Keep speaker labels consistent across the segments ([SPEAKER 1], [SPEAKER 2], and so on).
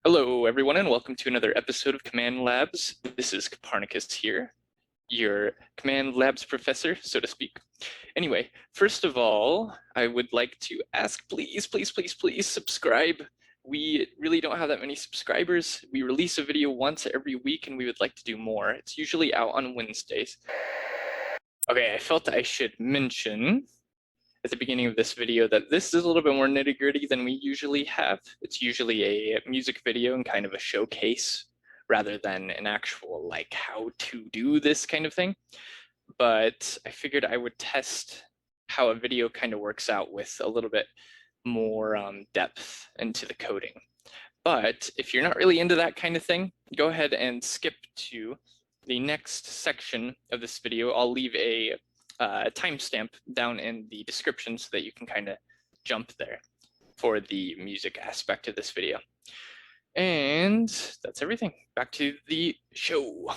[SPEAKER 1] Hello, everyone, and welcome to another episode of Command Labs. This is Copernicus here, your Command Labs professor, so to speak. Anyway, first of all, I would like to ask, please subscribe. We really don't have that many subscribers. We release a video once every week, and we would like to do more. It's usually out on Wednesdays. Okay, I felt I should mention at the beginning of this video that this is a little bit more nitty-gritty than we usually have. It's usually a music video and kind of a showcase rather than an actual like how to do this kind of thing. But I figured I would test how a video kind of works out with a little bit more depth into the coding. But if you're not really into that kind of thing, go ahead and skip to the next section of this video. I'll leave a timestamp down in the description so that you can kind of jump there for the music aspect of this video. And that's everything. Back to the show.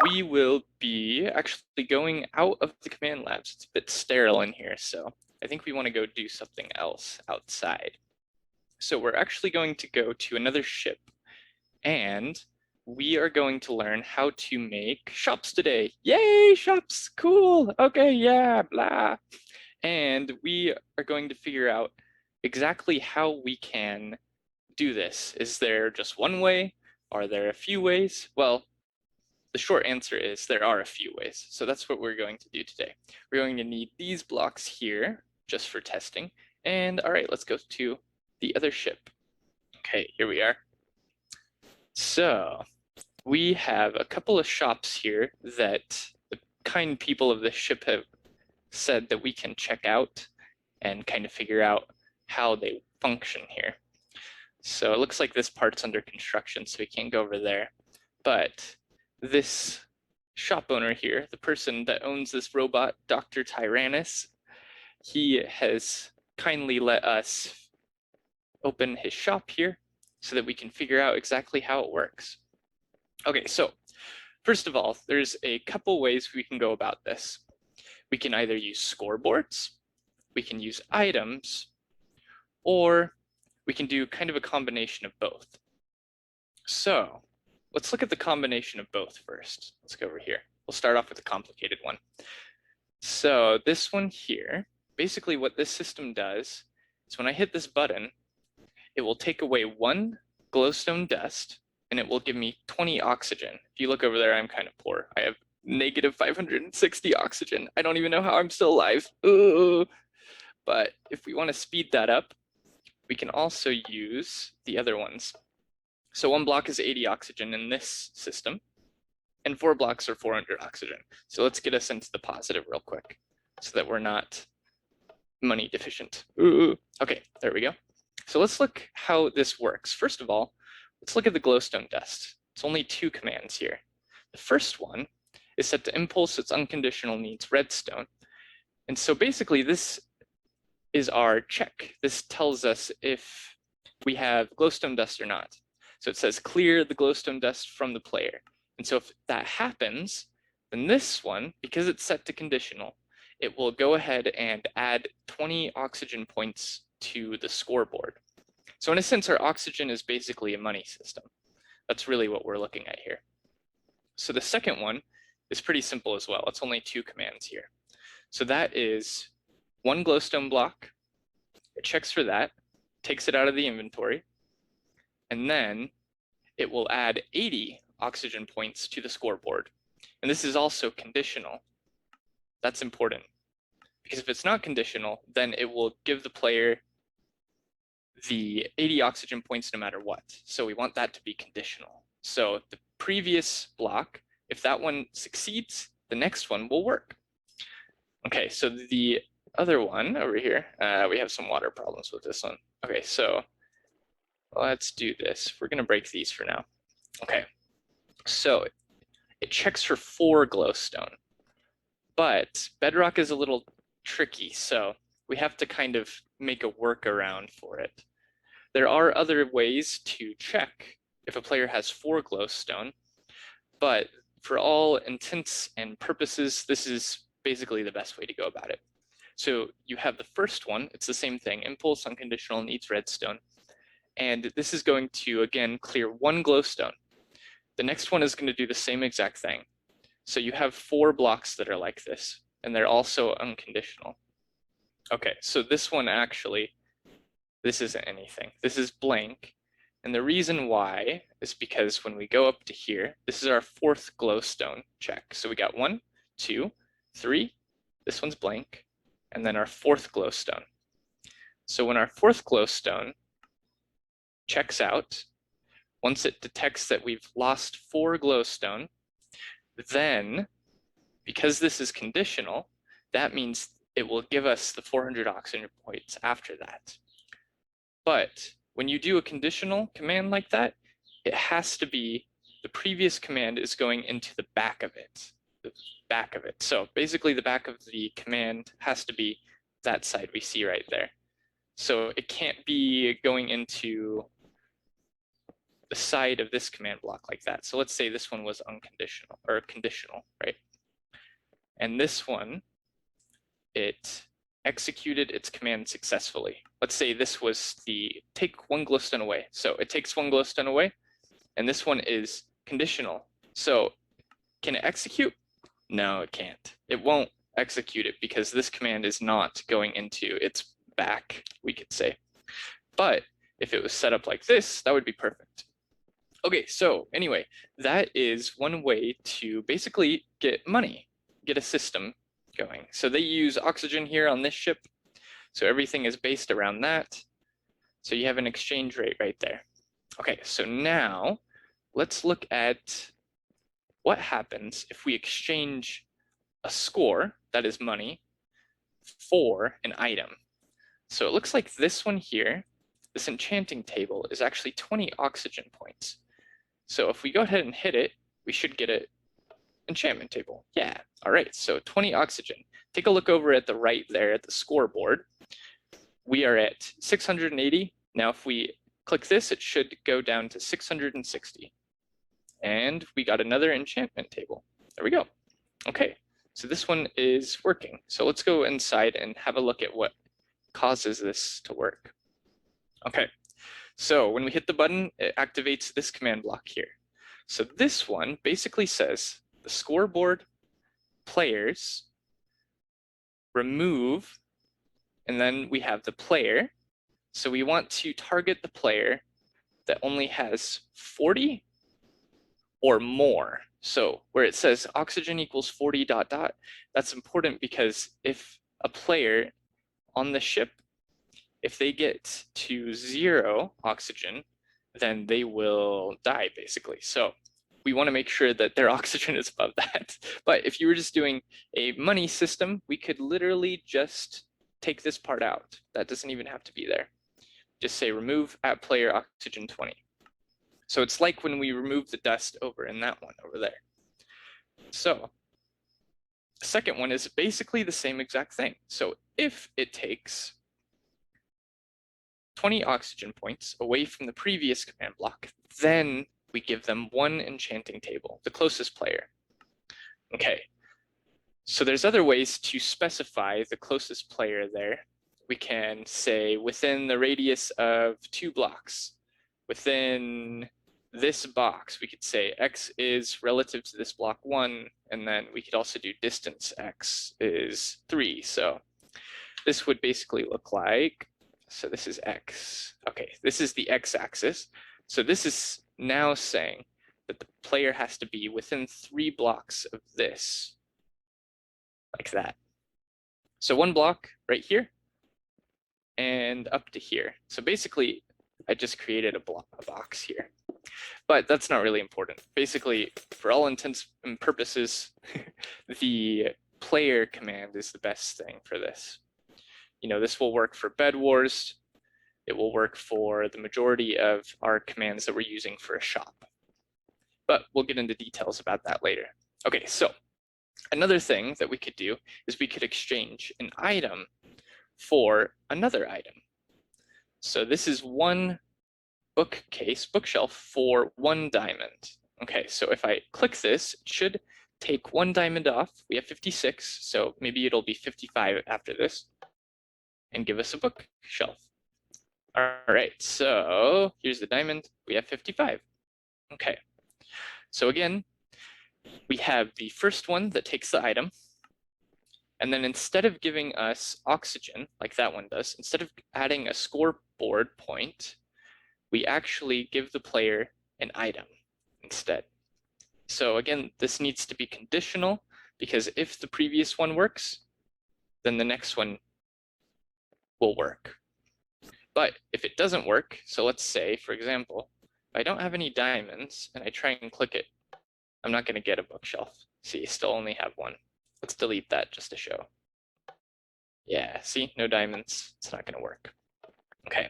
[SPEAKER 1] We will be actually going out of the command labs. It's a bit sterile in here, so I think we want to go do something else outside. So we're actually going to go to another ship, and we are going to learn how to make shops today. Yay, shops, cool. Okay, yeah, blah. And we are going to figure out exactly how we can do this. Is there just one way? Are there a few ways? Well, the short answer is there are a few ways. So that's what we're going to do today. We're going to need these blocks here just for testing. And all right, let's go to the other ship. Okay, here we are. So we have a couple of shops here that the kind people of this ship have said that we can check out and kind of figure out how they function here. So it looks like this part's under construction, so we can't go over there. But this shop owner here, the person that owns this robot, Dr. Tyrannus, he has kindly let us open his shop here so that we can figure out exactly how it works. Okay, so first of all, there's a couple ways we can go about this. We can either use scoreboards, we can use items, or we can do kind of a combination of both. So let's look at the combination of both first. Let's go over here. We'll start off with the complicated one. So this one here, basically what this system does is when I hit this button, it will take away 1 glowstone dust, and it will give me 20 oxygen. If you look over there, I'm kind of poor. I have negative 560 oxygen. I don't even know how I'm still alive. Ooh. But if we want to speed that up, we can also use the other ones. So 1 block is 80 oxygen in this system, and 4 blocks are 400 oxygen. So let's get us into the positive real quick so that we're not money deficient. Ooh. Okay, there we go. So let's look how this works. First of all, let's look at the glowstone dust. It's only 2 commands here. The first one is set to impulse its unconditional needs redstone. And so basically this is our check. This tells us if we have glowstone dust or not. So it says clear the glowstone dust from the player. And so if that happens, then this one, because it's set to conditional, it will go ahead and add 20 oxygen points to the scoreboard. So in a sense, our oxygen is basically a money system. That's really what we're looking at here. So the second one is pretty simple as well. It's only 2 commands here. So that is 1 glowstone block. It checks for that, takes it out of the inventory, and then it will add 80 oxygen points to the scoreboard. And this is also conditional. That's important, because if it's not conditional, then it will give the player the 80 oxygen points no matter what. So we want that to be conditional. So the previous block, if that one succeeds, the next one will work. Okay, so the other one over here, we have some water problems with this one. Okay, so let's do this. We're gonna break these for now. Okay, so it checks for 4 glowstone, but Bedrock is a little tricky, so we have to kind of make a workaround for it. There are other ways to check if a player has 4 glowstone, but for all intents and purposes, this is basically the best way to go about it. So you have the first one, it's the same thing, impulse unconditional needs redstone, And this is going to, again, clear one glowstone. The next one is going to do the same exact thing. So you have 4 blocks that are like this, and they're also unconditional. Okay, so this one actually, this isn't anything. This is blank. And the reason why is because when we go up to here, this is our 4th glowstone check. So we got 1, 2, 3, this one's blank, and then our 4th glowstone. So when our 4th glowstone checks out, once it detects that we've lost 4 glowstone, then because this is conditional, that means it will give us the 400 oxygen points after that. But when you do a conditional command like that, it has to be the previous command is going into the back of it. The back of it. So basically the back of the command has to be that side we see right there. So it can't be going into the side of this command block like that. So let's say this one was unconditional or conditional, right? And this one, it executed its command successfully. Let's say this was the take 1 glowstone away. So it takes 1 glowstone away, and this one is conditional. So can it execute? No, it can't. It won't execute it because this command is not going into its back, we could say. But if it was set up like this, that would be perfect. Okay, so anyway, that is one way to basically get money, get a system going. So they use oxygen here on this ship. So everything is based around that. So you have an exchange rate right there. Okay, so now let's look at what happens if we exchange a score, that is money, for an item. So it looks like this one here, this enchanting table, is actually 20 oxygen points. So if we go ahead and hit it, we should get an enchantment table. Yeah, all right, so 20 oxygen. Take a look over at the right there at the scoreboard. We are at 680. Now if we click this, it should go down to 660. And we got another enchantment table. There we go. Okay, so this one is working. So let's go inside and have a look at what causes this to work. Okay, so when we hit the button, it activates this command block here. So this one basically says the scoreboard players remove, and then we have the player. So we want to target the player that only has 40 or more. So where it says oxygen equals 40 ... that's important because if a player on the ship, if they get to 0 oxygen, then they will die basically. So we want to make sure that their oxygen is above that. But if you were just doing a money system, we could literally just take this part out. That doesn't even have to be there. Just say remove at player oxygen 20. So it's like when we remove the dust over in that one over there. So the second one is basically the same exact thing. So if it takes 20 oxygen points away from the previous command block, then we give them 1 enchanting table, the closest player. Okay, so there's other ways to specify the closest player there. We can say within the radius of 2 blocks. Within this box, we could say X is relative to this block 1, and then we could also do distance X is 3. So this would basically look like, so this is X. Okay, this is the X axis. So this is now saying that the player has to be within 3 blocks of this, like that. So 1 block right here and up to here. So basically, I just created a box here. But that's not really important. Basically, for all intents and purposes, the player command is the best thing for this. You know, this will work for Bed Wars. It will work for the majority of our commands that we're using for a shop. But we'll get into details about that later. Okay, so another thing that we could do is we could exchange an item for another item. So this is 1 bookshelf for 1 diamond. Okay, so if I click this, it should take 1 diamond off. We have 56, so maybe it'll be 55 after this, and give us a bookshelf. All right, so here's the diamond. We have 55. Okay, so again, we have the first one that takes the item. And then instead of giving us oxygen, like that one does, instead of adding a scoreboard point, we actually give the player an item instead. So again, this needs to be conditional because if the previous one works, then the next one will work. But if it doesn't work, so let's say, for example, if I don't have any diamonds and I try and click it, I'm not going to get a bookshelf. See, still only have one. Let's delete that just to show. Yeah, see, no diamonds. It's not going to work. Okay.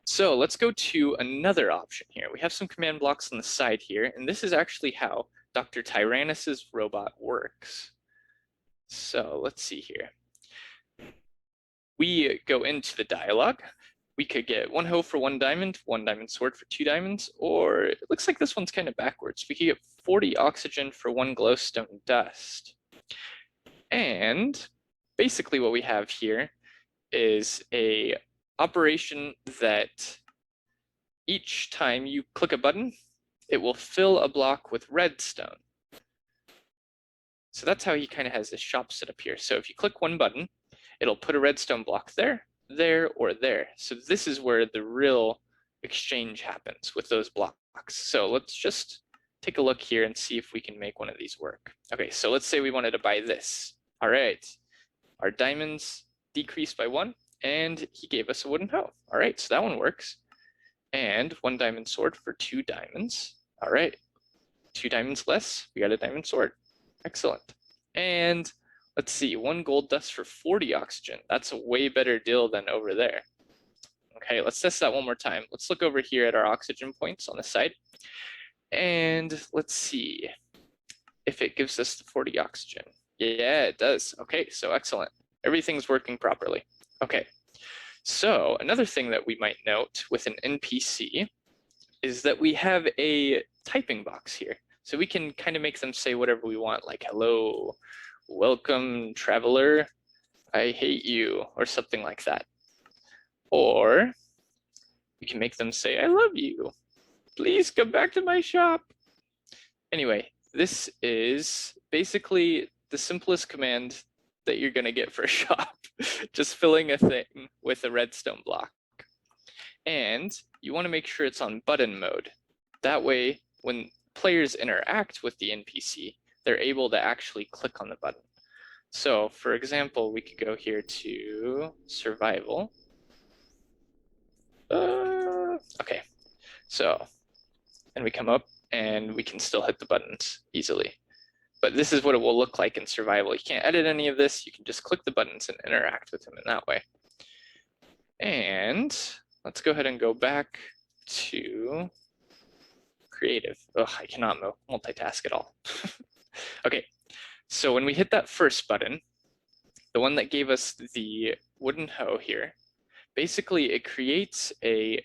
[SPEAKER 1] So let's go to another option here. We have some command blocks on the side here, and this is actually how Dr. Tyrannus's robot works. So let's see here. We go into the dialogue. We could get 1 hoe for 1 diamond sword for 2 diamonds, or it looks like this one's kind of backwards. We could get 40 oxygen for 1 glowstone dust. And basically what we have here is a operation that each time you click a button, it will fill a block with redstone. So that's how he kind of has this shop set up here. So if you click one button, it'll put a redstone block there, there, or there. So this is where the real exchange happens with those blocks. So let's just take a look here and see if we can make one of these work. Okay, so let's say we wanted to buy this. All right, our diamonds decreased by 1, and he gave us a wooden hoe. All right, so that one works. And 1 diamond sword for 2 diamonds. All right, 2 diamonds less, we got a diamond sword. Excellent. And let's see, 1 gold dust for 40 oxygen. That's a way better deal than over there. Okay, let's test that one more time. Let's look over here at our oxygen points on the side. And let's see if it gives us the 40 oxygen. Yeah, it does. Okay, so excellent. Everything's working properly. Okay, so another thing that we might note with an NPC is that we have a typing box here. So we can kind of make them say whatever we want, like, hello, welcome, traveler, I hate you, or something like that. Or we can make them say, I love you, please come back to my shop. Anyway, this is basically the simplest command that you're going to get for a shop. Just filling a thing with a redstone block. And you want to make sure it's on button mode. That way, when players interact with the NPC, they're able to actually click on the button. So for example, we could go here to survival. Okay, so, and we come up and we can still hit the buttons easily. But this is what it will look like in survival. You can't edit any of this. You can just click the buttons and interact with them in that way. And let's go ahead and go back to creative. Ugh, I cannot multitask at all. Okay, so when we hit that first button, the one that gave us the wooden hoe here, basically it creates a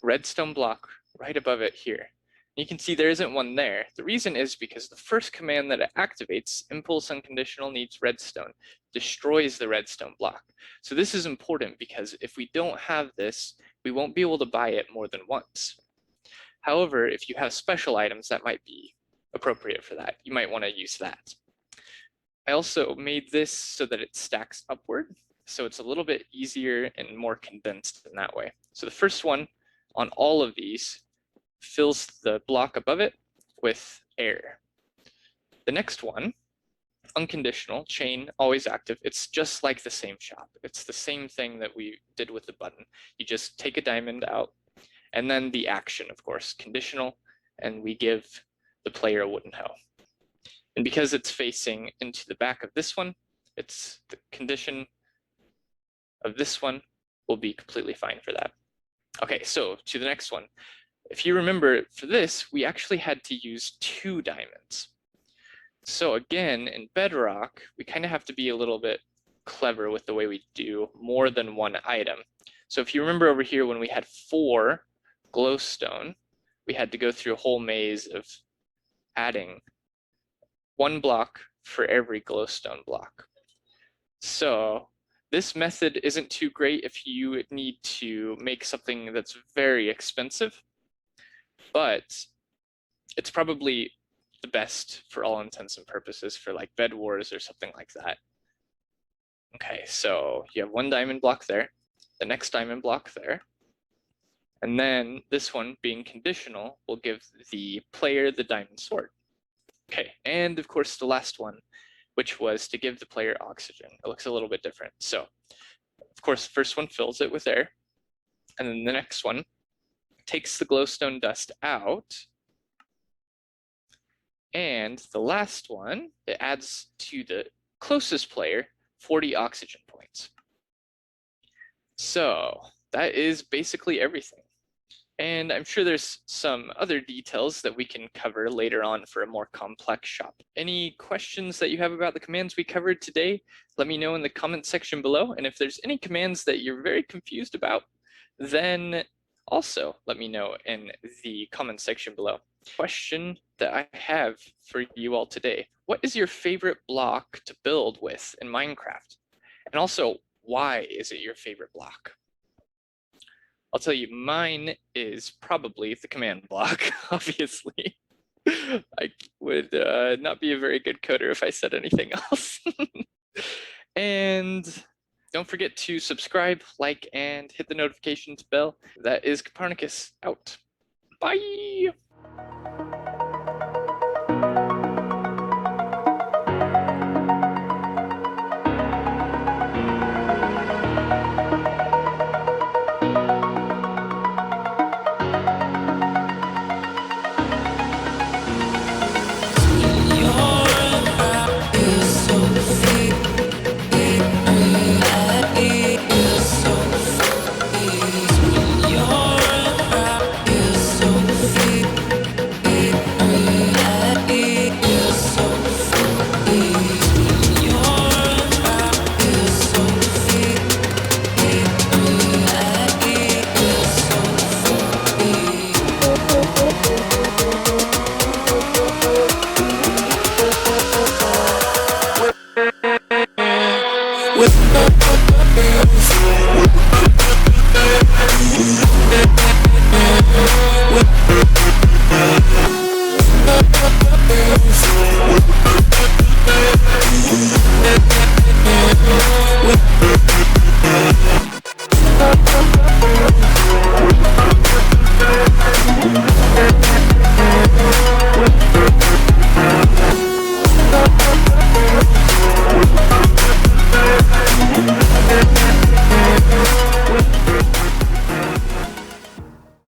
[SPEAKER 1] redstone block right above it here. You can see there isn't one there. The reason is because the first command that it activates, impulse unconditional needs redstone, destroys the redstone block. So this is important because if we don't have this, we won't be able to buy it more than once. However, if you have special items, that might be appropriate for that. You might want to use that. I also made this so that it stacks upward, so it's a little bit easier and more condensed in that way. So the first one on all of these fills the block above it with air. The next one, unconditional, chain, always active, it's just like the same shop. It's the same thing that we did with the button. You just take a diamond out, and then the action, of course, conditional, and we give the player a wooden hoe. And because it's facing into the back of this one, it's the condition of this one will be completely fine for that. Okay, so to the next one. If you remember, for this, we actually had to use 2 diamonds. So again, in Bedrock, we kind of have to be a little bit clever with the way we do more than one item. So if you remember over here when we had 4 glowstone, we had to go through a whole maze of adding 1 block for every glowstone block. So This method isn't too great if you need to make something that's very expensive, but it's probably the best for all intents and purposes for like Bed Wars or something like that. Okay, so you have one diamond block there, the next diamond block there, and then this one being conditional will give the player the diamond sword. Okay, and of course the last one, which was to give the player oxygen. It looks a little bit different. So, of course, the first one fills it with air, and then the next one takes the glowstone dust out, and the last one, it adds to the closest player 40 oxygen points. So that is basically everything. And I'm sure there's some other details that we can cover later on for a more complex shop. Any questions that you have about the commands we covered today, let me know in the comment section below. And if there's any commands that you're very confused about, then also let me know in the comment section below. Question that I have for you all today: what is your favorite block to build with in Minecraft? And also, why is it your favorite block? I'll tell you, mine is probably the command block, obviously. I would not be a very good coder if I said anything else. And don't forget to subscribe, like, and hit the notifications bell. That is Copernicus out. Bye!